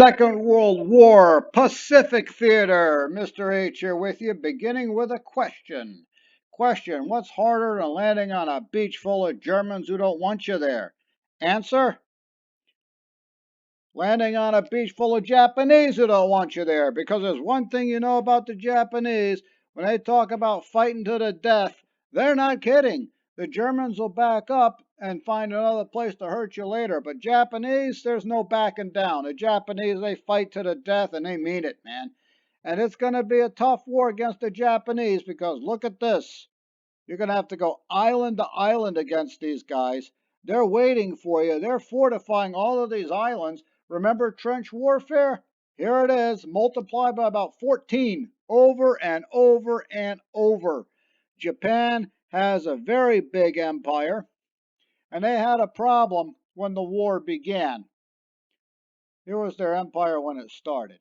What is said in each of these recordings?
Second World War, Pacific Theater. Mr. H here with you, beginning with a question. Question: what's harder than landing on a beach full of Germans who don't want you there? Answer: landing on a beach full of Japanese who don't want you there. Because there's one thing you know about the Japanese: when they talk about fighting to the death, they're not kidding. The Germans will back up and find another place to hurt you later. But Japanese, there's no backing down. The Japanese, they fight to the death and they mean it, man. And it's going to be a tough war against the Japanese because look at this. You're going to have to go island to island against these guys. They're waiting for you. They're fortifying all of these islands. Remember trench warfare? Here it is, multiplied by about 14, over and over and over. Japan has a very big empire, and they had a problem when the war began. Here was their empire when it started.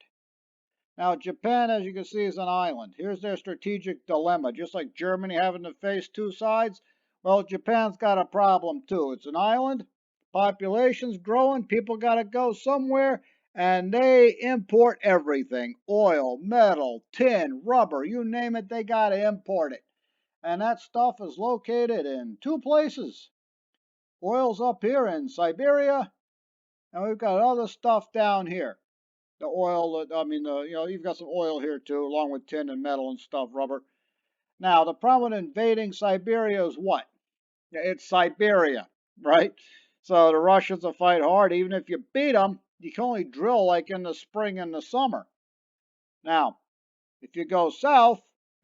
Now, Japan, as you can see, is an island. Here's their strategic dilemma. Just like Germany having to face two sides, well, Japan's got a problem too. It's an island, population's growing, people got to go somewhere, and they import everything. Oil, metal, tin, rubber, you name it, they got to import it. And that stuff is located in two places. Oil's up here in Siberia, and we've got other stuff down here. The oil, you've got some oil here too, along with tin and metal and stuff, rubber. Now, the problem with invading Siberia is what? It's Siberia, right? So the Russians will fight hard. Even if you beat them, you can only drill like in the spring and the summer. Now, if you go south,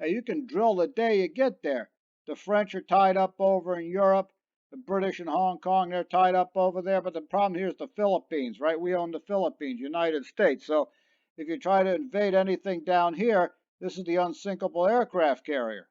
you can drill the day you get there. The French are tied up over in Europe. The British in Hong Kong, they're tied up over there. But the problem here is the Philippines, right? We own the Philippines, United States. So if you try to invade anything down here, this is the unsinkable aircraft carrier.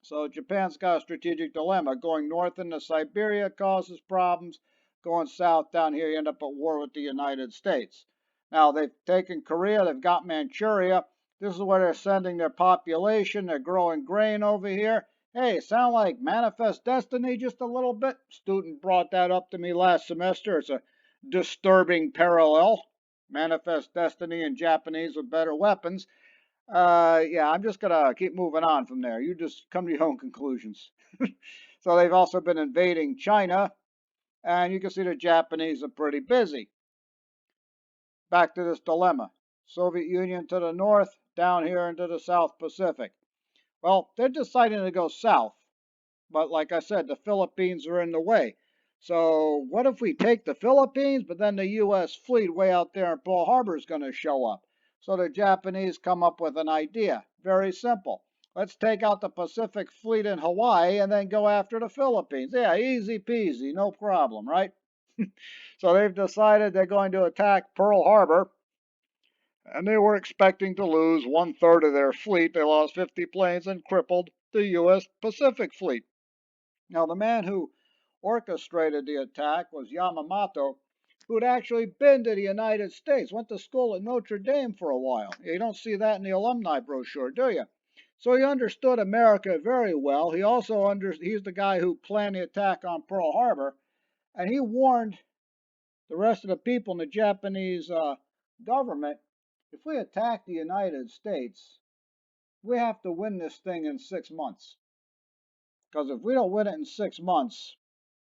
So Japan's got a strategic dilemma. Going north into Siberia causes problems. Going south down here, you end up at war with the United States. Now, they've taken Korea, they've got Manchuria. This is where they're sending their population. They're growing grain over here. Hey, sound like Manifest Destiny just a little bit? Student brought that up to me last semester. It's a disturbing parallel. Manifest Destiny in Japanese with better weapons. Yeah, I'm just gonna keep moving on from there. You just come to your own conclusions. So they've also been invading China, and you can see the Japanese are pretty busy. Back to this dilemma. Soviet Union to the north, down here into the South Pacific. Well, they're deciding to go south, but like I said, the Philippines are in the way. So what if we take the Philippines, but then the U.S. fleet way out there in Pearl Harbor is going to show up? So the Japanese come up with an idea. Very simple. Let's take out the Pacific Fleet in Hawaii and then go after the Philippines. Yeah, easy peasy, no problem, right? So they've decided they're going to attack Pearl Harbor, and they were expecting to lose 1/3 of their fleet. They lost 50 planes and crippled the U.S. Pacific Fleet. Now, the man who orchestrated the attack was Yamamoto, who had actually been to the United States, went to school at Notre Dame for a while. You don't see that in the alumni brochure, do you? So he understood America very well. He's the guy who planned the attack on Pearl Harbor, and he warned the rest of the people in the Japanese government, if we attack the United States, we have to win this thing in 6 months. Because if we don't win it in 6 months,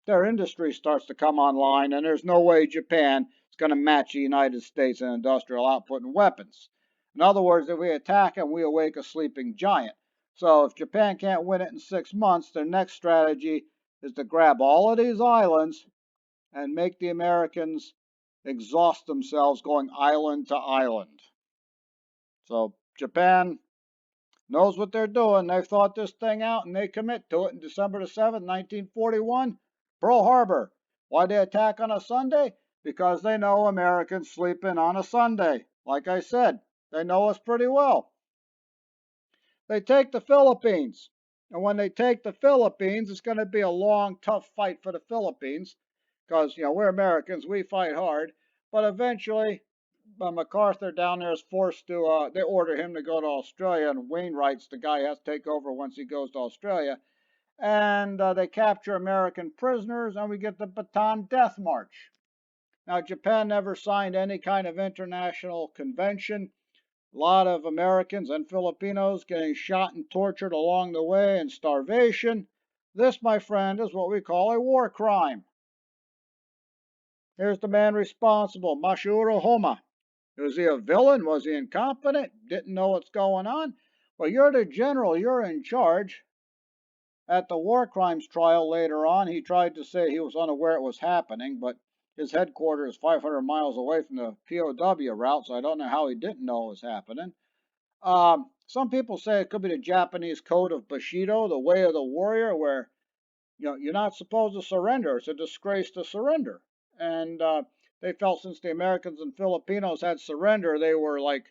their industry starts to come online, and there's no way Japan is going to match the United States in industrial output and weapons. In other words, if we attack them, we awake a sleeping giant. So if Japan can't win it in 6 months, their next strategy is to grab all of these islands and make the Americans exhaust themselves going island to island. So Japan knows what they're doing. They've thought this thing out and they commit to it. In December the 7th, 1941, Pearl Harbor. Why they attack on a Sunday? Because they know Americans sleep in on a Sunday. Like I said, they know us pretty well. They take the Philippines. And when they take the Philippines, it's going to be a long, tough fight for the Philippines. Because, we're Americans, we fight hard. But eventually, MacArthur down there is forced to, they order him to go to Australia, and Wainwright's the guy who has to take over once he goes to Australia. And they capture American prisoners, and we get the Bataan Death March. Now, Japan never signed any kind of international convention. A lot of Americans and Filipinos getting shot and tortured along the way and starvation. This, my friend, is what we call a war crime. Here's the man responsible, Masahiro Homa. Was he a villain? Was he incompetent? Didn't know what's going on? Well, you're the general, you're in charge. At the war crimes trial later on, he tried to say he was unaware it was happening, but his headquarters is 500 miles away from the POW route, so I don't know how he didn't know it was happening. Some people say it could be the Japanese code of Bushido, the way of the warrior, where you're not supposed to surrender. It's a disgrace to surrender. And they felt since the Americans and Filipinos had surrender, they were like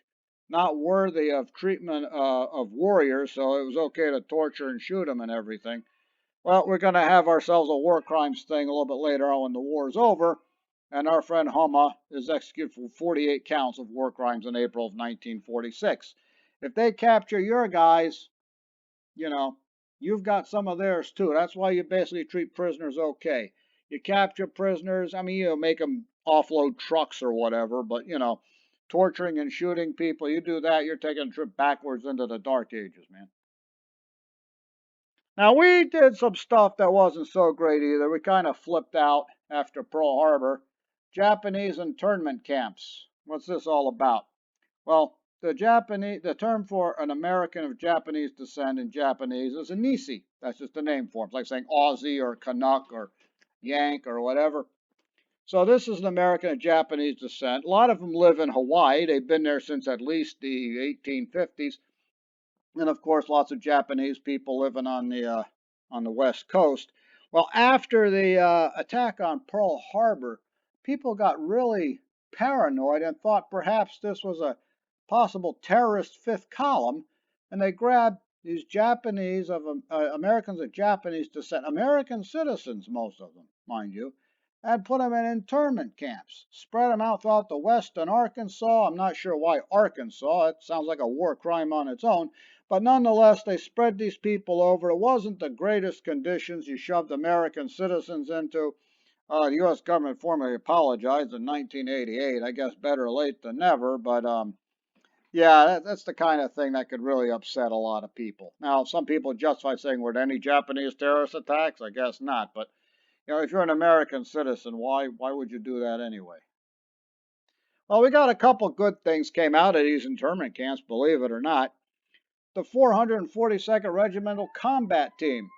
not worthy of treatment of warriors, so it was okay to torture and shoot them and everything. Well, we're going to have ourselves a war crimes thing a little bit later on when the war's over, and our friend Homa is executed for 48 counts of war crimes in April of 1946. If they capture your guys, you know, you've got some of theirs too. That's why you basically treat prisoners okay. You capture prisoners, I mean, make them offload trucks or whatever, but, torturing and shooting people, you do that, you're taking a trip backwards into the dark ages, man. Now, we did some stuff that wasn't so great either. We kind of flipped out after Pearl Harbor. Japanese internment camps. What's this all about? Well, the term for an American of Japanese descent in Japanese is a Nisi. That's just a name for him. It's like saying Aussie or Canuck or Yank or whatever. So this is an American of Japanese descent. A lot of them live in Hawaii. They've been there since at least the 1850s. And of course, lots of Japanese people living on the West Coast. Well, after the attack on Pearl Harbor, people got really paranoid and thought perhaps this was a possible terrorist fifth column, and they grabbed these Japanese of Americans of Japanese descent, American citizens, most of them, mind you, and put them in internment camps, spread them out throughout the West and Arkansas. I'm not sure why Arkansas. It sounds like a war crime on its own. But nonetheless, they spread these people over. It wasn't the greatest conditions you shoved American citizens into. The U.S. government formally apologized in 1988. I guess better late than never. But yeah, that's the kind of thing that could really upset a lot of people. Now, some people justify saying, were there any Japanese terrorist attacks? I guess not. But if you're an American citizen, why would you do that anyway? Well, we got a couple good things came out of these internment camps, believe it or not. The 442nd Regimental Combat Team,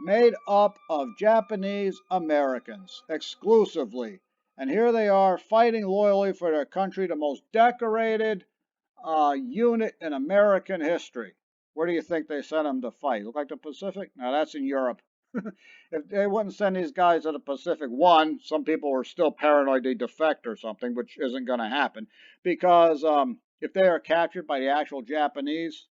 made up of Japanese Americans exclusively. And here they are fighting loyally for their country, the most decorated unit in American history. Where do you think they sent them to fight? Look like the Pacific? No, that's in Europe. If they wouldn't send these guys to the Pacific, one, some people were still paranoid they defect or something, which isn't going to happen. Because if they are captured by the actual Japanese,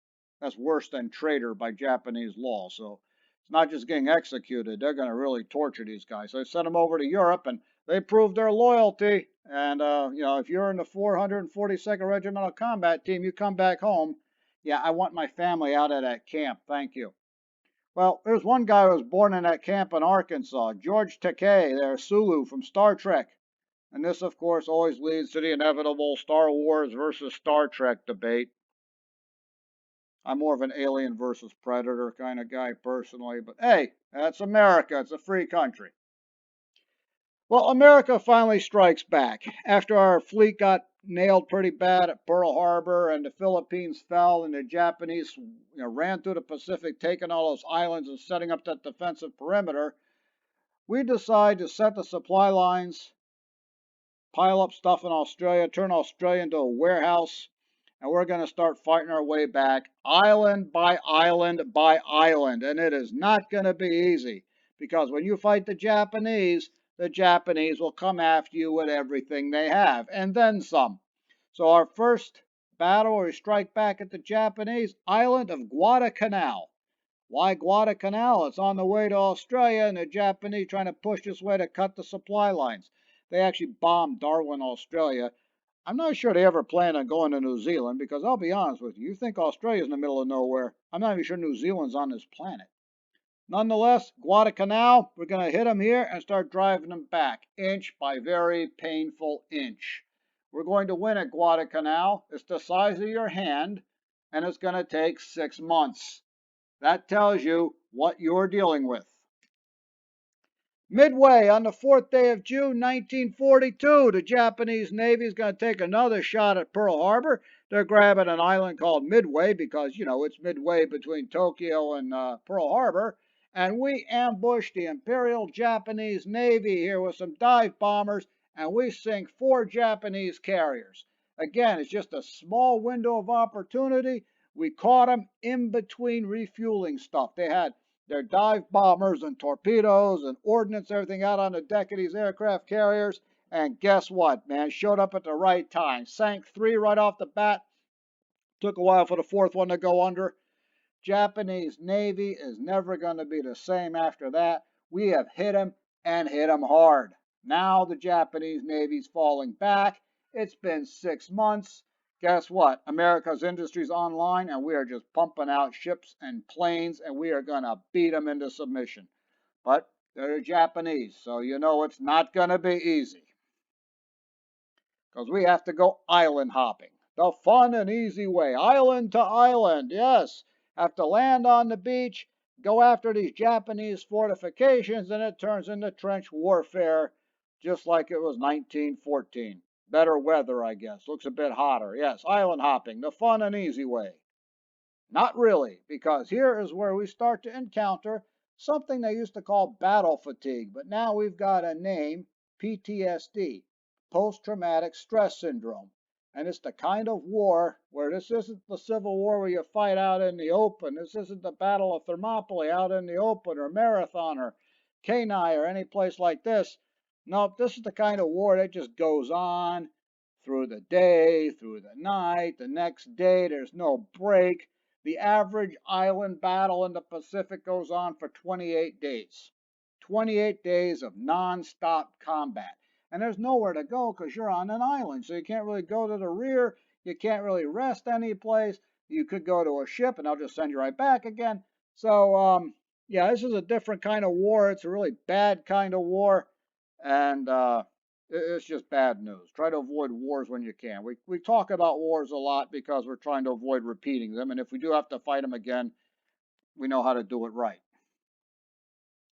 that's worse than traitor by Japanese law. So it's not just getting executed. They're going to really torture these guys. So they sent them over to Europe, and they proved their loyalty. And, if you're in the 442nd Regimental Combat Team, you come back home. Yeah, I want my family out of that camp. Thank you. Well, there's one guy who was born in that camp in Arkansas, George Takei, their Sulu from Star Trek. And this, of course, always leads to the inevitable Star Wars versus Star Trek debate. I'm more of an Alien versus Predator kind of guy personally, but hey, that's America. It's a free country. Well, America finally strikes back. After our fleet got nailed pretty bad at Pearl Harbor and the Philippines fell and the Japanese ran through the Pacific, taking all those islands and setting up that defensive perimeter, we decided to set the supply lines, pile up stuff in Australia, turn Australia into a warehouse, and we're going to start fighting our way back island by island by island. And it is not going to be easy because when you fight the Japanese will come after you with everything they have and then some. So our first battle, we strike back at the Japanese island of Guadalcanal. Why Guadalcanal? It's on the way to Australia, and the Japanese trying to push this way to cut the supply lines. They actually bombed Darwin, Australia. I'm not sure they ever plan on going to New Zealand because I'll be honest with you, you think Australia's in the middle of nowhere. I'm not even sure New Zealand's on this planet. Nonetheless, Guadalcanal, we're going to hit them here and start driving them back, inch by very painful inch. We're going to win at Guadalcanal. It's the size of your hand, and it's going to take 6 months. That tells you what you're dealing with. Midway, on the 4th day of June 1942, the Japanese Navy is going to take another shot at Pearl Harbor. They're grabbing an island called Midway because, it's midway between Tokyo and Pearl Harbor. And we ambushed the Imperial Japanese Navy here with some dive bombers, and we sink 4 Japanese carriers. Again, it's just a small window of opportunity. We caught them in between refueling stuff. They had their dive bombers and torpedoes and ordnance, everything out on the deck of these aircraft carriers. And guess what, man? Showed up at the right time. Sank 3 right off the bat. Took a while for the 4th one to go under. Japanese Navy is never going to be the same after that. We have hit them and hit them hard. Now the Japanese Navy's falling back. It's been 6 months. Guess what? America's industry's online, and we are just pumping out ships and planes, and we are going to beat them into submission. But they're the Japanese, so it's not going to be easy. Because we have to go island hopping. The fun and easy way. Island to island, yes. Have to land on the beach, go after these Japanese fortifications, and it turns into trench warfare, just like it was 1914. Better weather, I guess. Looks a bit hotter. Yes, island hopping, the fun and easy way. Not really, because here is where we start to encounter something they used to call battle fatigue, but now we've got a name, PTSD, post-traumatic stress syndrome. And it's the kind of war where this isn't the Civil War where you fight out in the open. This isn't the Battle of Thermopylae out in the open, or Marathon, or Kenai, or any place like this. No, this is the kind of war that just goes on through the day, through the night, the next day. There's no break. The average island battle in the Pacific goes on for 28 days. 28 days of non-stop combat. And there's nowhere to go because you're on an island. So you can't really go to the rear. You can't really rest any place. You could go to a ship and they'll just send you right back again. So, yeah, this is a different kind of war. It's a really bad kind of war. And it's just bad news. Try to avoid wars when you can. We talk about wars a lot because we're trying to avoid repeating them. And if we do have to fight them again, we know how to do it right.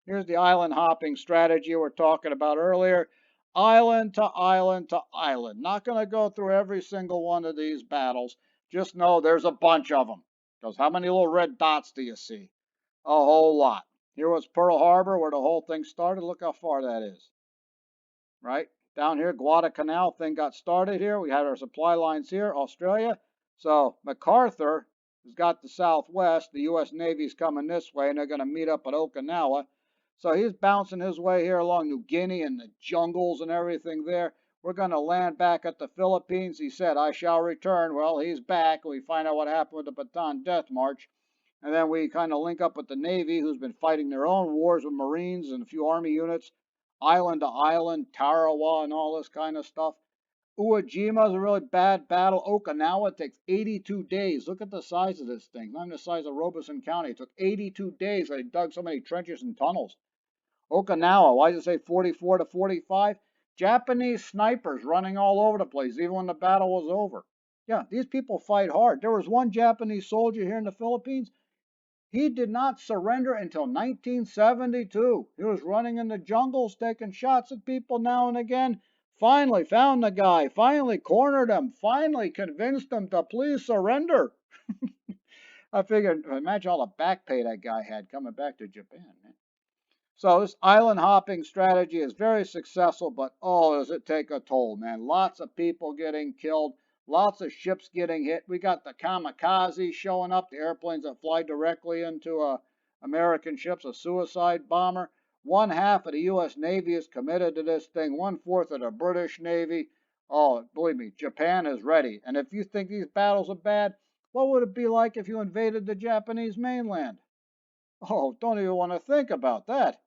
Here's the island hopping strategy we're talking about earlier. Island to island to island. Not going to go through every single one of these battles. Just know there's a bunch of them. Because how many little red dots do you see? A whole lot. Here was Pearl Harbor where the whole thing started. Look how far that is. Right? Down here, Guadalcanal thing got started here. We had our supply lines here, Australia. So MacArthur has got the southwest. The U.S. Navy's coming this way, and they're going to meet up at Okinawa. So he's bouncing his way here along New Guinea and the jungles and everything there. We're going to land back at the Philippines. He said, I shall return. Well, he's back. We find out what happened with the Bataan Death March. And then we kind of link up with the Navy, who's been fighting their own wars with Marines and a few Army units. Island to island, Tarawa and all this kind of stuff. Iwo Jima is a really bad battle. Okinawa takes 82 days. Look at the size of this thing. Not even the size of Robeson County. It took 82 days. They dug so many trenches and tunnels. Okinawa, why does it say 44 to 45? Japanese snipers running all over the place, even when the battle was over. Yeah, these people fight hard. There was one Japanese soldier here in the Philippines. He did not surrender until 1972. He was running in the jungles, taking shots at people now and again. Finally found the guy, finally cornered him, finally convinced him to please surrender. I figured, imagine all the back pay that guy had coming back to Japan. Man. So this island hopping strategy is very successful, but oh, does it take a toll, man. Lots of people getting killed. Lots of ships getting hit. We got the kamikaze showing up, the airplanes that fly directly into American ships, a suicide bomber. One half of the U.S. Navy is committed to this thing. 1/4 of the British Navy. Oh, believe me, Japan is ready. And if you think these battles are bad, what would it be like if you invaded the Japanese mainland? Oh, don't even want to think about that.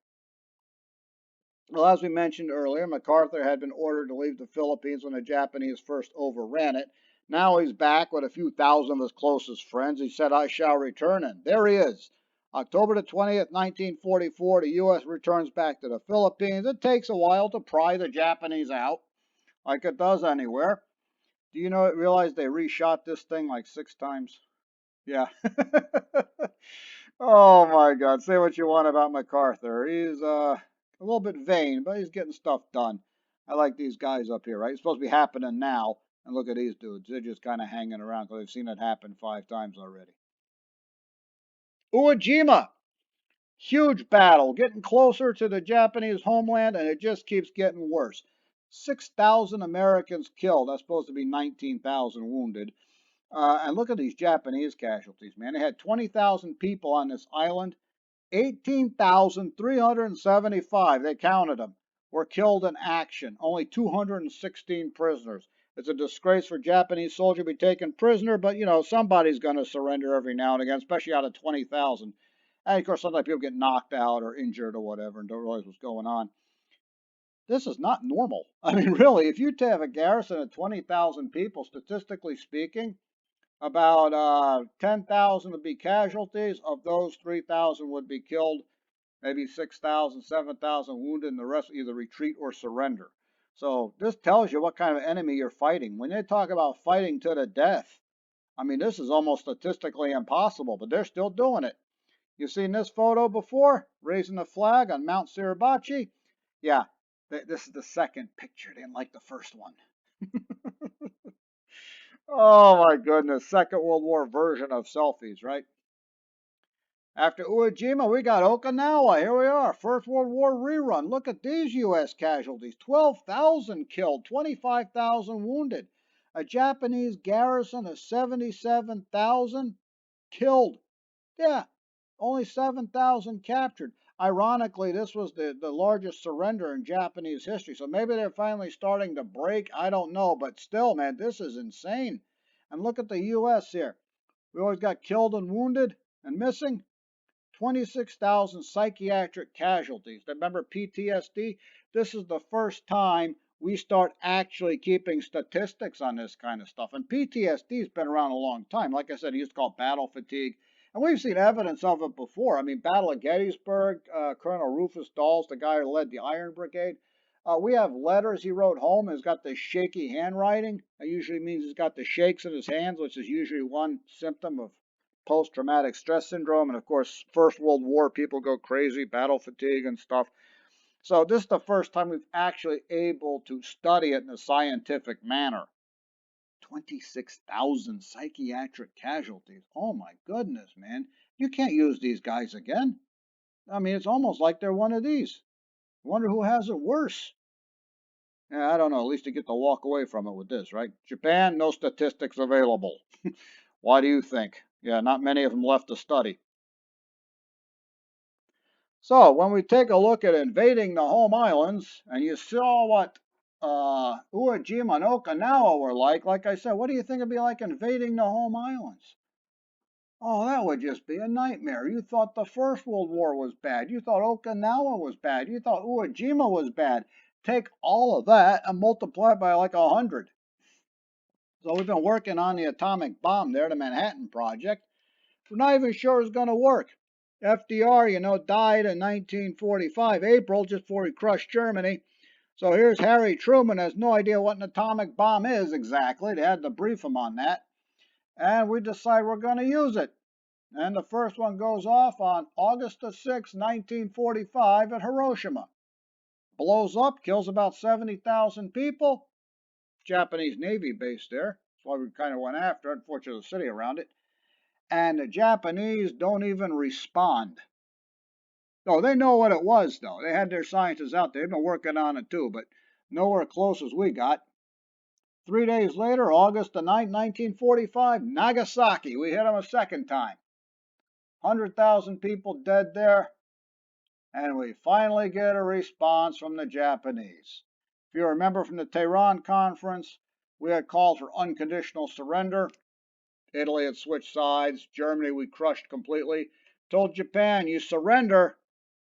Well, as we mentioned earlier, MacArthur had been ordered to leave the Philippines when the Japanese first overran it. Now he's back with a few thousand of his closest friends. He said, I shall return, and there he is October the 20th, 1944, the U.S. returns back to the Philippines. It takes a while to pry the Japanese out, like it does anywhere. Do you realize they reshot this thing like 6 times? Yeah. Oh my God. Say what you want about MacArthur. He's a little bit vain, but he's getting stuff done. I like these guys up here, right? It's supposed to be happening now. And look at these dudes. They're just kind of hanging around because they've seen it happen 5 times already. Iwo Jima. Huge battle, getting closer to the Japanese homeland, and it just keeps getting worse. 6,000 Americans killed. That's supposed to be 19,000 wounded. And look at these Japanese casualties, man. They had 20,000 people on this island. 18,375, they counted them, were killed in action. Only 216 prisoners. It's a disgrace for Japanese soldier to be taken prisoner, but somebody's going to surrender every now and again, especially out of 20,000. And of course, sometimes people get knocked out or injured or whatever and don't realize what's going on. This is not normal. I mean, really, if you have a garrison of 20,000 people, statistically speaking, about 10,000 would be casualties. Of those, 3,000 would be killed, maybe 6,000, 7,000 wounded, and the rest either retreat or surrender. So this tells you what kind of enemy you're fighting. When they talk about fighting to the death, I mean, this is almost statistically impossible, but they're still doing it. You've seen this photo before, raising the flag on Mount Suribachi? Yeah, this is the second picture. They didn't like the first one. Oh my goodness, Second World War version of selfies, right? After Iwo Jima, we got Okinawa. Here we are, First World War rerun. Look at these U.S. casualties. 12,000 killed, 25,000 wounded. A Japanese garrison of 77,000 killed. Yeah, only 7,000 captured. Ironically, this was the largest surrender in Japanese history. So maybe they're finally starting to break. I don't know. But still, man, this is insane. And look at the U.S. here. We always got killed and wounded and missing. 26,000 psychiatric casualties. Remember PTSD? This is the first time we start actually keeping statistics on this kind of stuff. And PTSD has been around a long time. Like I said, it used to call battle fatigue. And we've seen evidence of it before. I mean, Battle of Gettysburg, Colonel Rufus Dawes, the guy who led the Iron Brigade. We have letters he wrote home. He's got this shaky handwriting. That usually means he's got the shakes in his hands, which is usually one symptom of post-traumatic stress syndrome. And of course, First World War, people go crazy, battle fatigue and stuff. So this is the first time we've actually able to study it in a scientific manner. 26,000 psychiatric casualties. Oh my goodness, man. You can't use these guys again. I mean, it's almost like they're one of these. I wonder who has it worse. Yeah, I don't know. At least you get to walk away from it with this, right? Japan, no statistics available. Why do you think? Yeah, not many of them left to study. So when we take a look at invading the home islands, and you saw what Iwo Jima and Okinawa were like I said, what do you think it'd be like invading the home islands? Oh, that would just be a nightmare. You thought the First World War was bad. You thought Okinawa was bad. You thought Iwo Jima was bad. Take all of that and multiply it by like 100. So we've been working on the atomic bomb there, the Manhattan Project. We're not even sure it's going to work. FDR, died in 1945, April, just before he crushed Germany. So here's Harry Truman, has no idea what an atomic bomb is exactly. They had to brief him on that. And we decide we're going to use it. And the first one goes off on August the 6th, 1945 at Hiroshima. Blows up, kills about 70,000 people. Japanese Navy base there. That's why we kind of went after it. Unfortunately, the city around it. And the Japanese don't even respond. No, they know what it was, though. They had their scientists out there. They've been working on it, too, but nowhere close as we got. 3 days later, August the 9th, 1945, Nagasaki. We hit them a second time. 100,000 people dead there. And we finally get a response from the Japanese. If you remember from the Tehran conference, we had called for unconditional surrender. Italy had switched sides. Germany, we crushed completely. Told Japan, you surrender.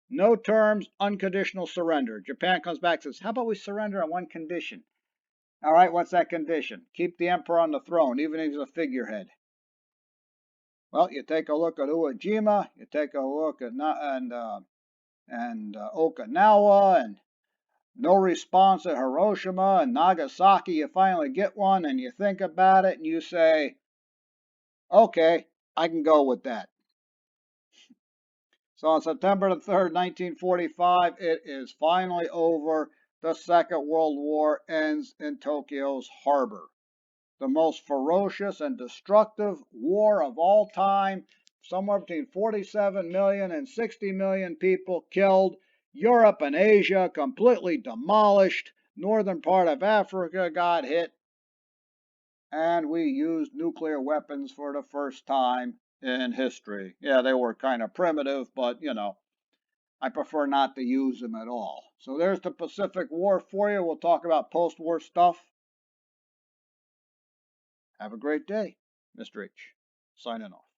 No terms, unconditional surrender. Japan comes back and says, how about we surrender on one condition? All right, what's that condition? Keep the emperor on the throne, even if he's a figurehead. Well, you take a look at Iwo Jima, you take a look at Okinawa, and no response at Hiroshima and Nagasaki. You finally get one, and you think about it, and you say, "Okay, I can go with that." So on September the 3rd, 1945, it is finally over. The Second World War ends in Tokyo's harbor. The most ferocious and destructive war of all time. Somewhere between 47 million and 60 million people killed. Europe and Asia completely demolished. Northern part of Africa got hit. And we used nuclear weapons for the first time in history. Yeah, they were kind of primitive, but I prefer not to use them at all. So there's the Pacific War for you. We'll talk about post war stuff. Have a great day. Mr. H. Signing off.